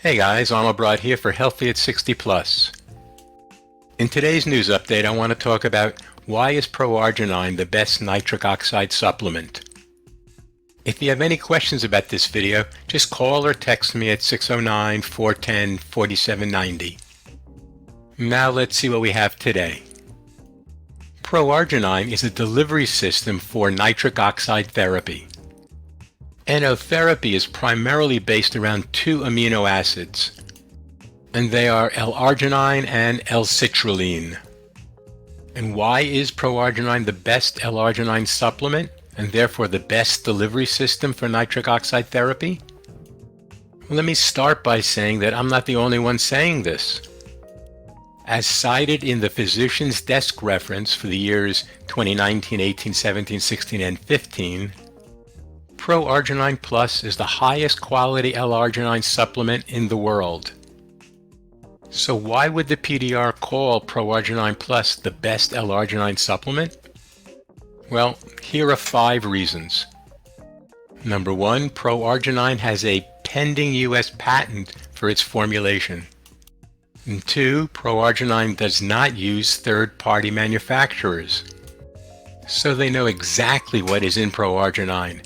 Hey guys, Arnold here for Healthy at 60 Plus. In today's news update, I want to talk about why is ProArgi-9 the best nitric oxide supplement. If you have any questions about this video, just call or text me at 609-410-4790. Now let's see what we have today. ProArgi-9 is a delivery system for nitric oxide therapy. NO therapy is primarily based around two amino acids, and they are L-arginine and L-citrulline. And why is ProArgi-9 the best L-arginine supplement, and therefore the best delivery system for nitric oxide therapy? Well, let me start by saying that I'm not the only one saying this. As cited in the Physician's Desk reference for the years 2019, 18, 17, 16, and 15, ProArgi-9 Plus is the highest quality L-arginine supplement in the world. So why would the PDR call ProArgi-9 Plus the best L-arginine supplement? Well, here are 5 reasons. Number 1, ProArgi-9 has a pending US patent for its formulation. And 2, ProArgi-9 does not use third-party manufacturers. So they know exactly what is in ProArgi-9.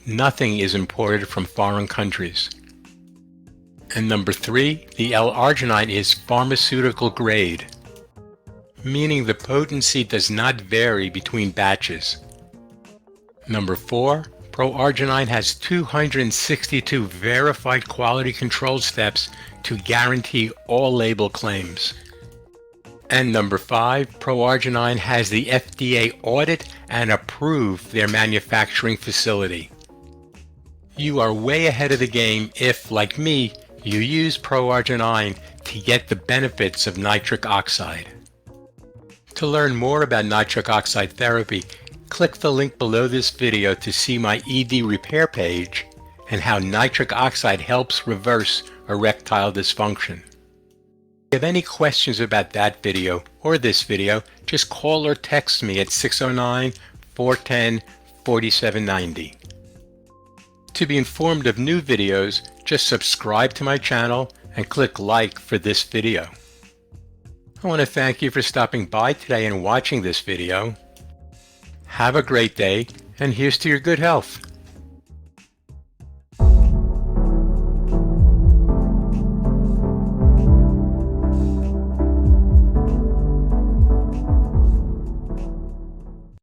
Nothing is imported from foreign countries. And number 3, the L-arginine is pharmaceutical grade, meaning the potency does not vary between batches. Number 4, ProArgi-9 has 262 verified quality control steps to guarantee all label claims. And number 5, ProArgi-9 has the FDA audit and approve their manufacturing facility. You are way ahead of the game if, like me, you use ProArgi-9 to get the benefits of nitric oxide. To learn more about nitric oxide therapy, click the link below this video to see my ED repair page and how nitric oxide helps reverse erectile dysfunction. If you have any questions about that video or this video, just call or text me at 609-410-4790. To be informed of new videos, just subscribe to my channel and click like for this video. I want to thank you for stopping by today and watching this video. Have a great day, and here's to your good health.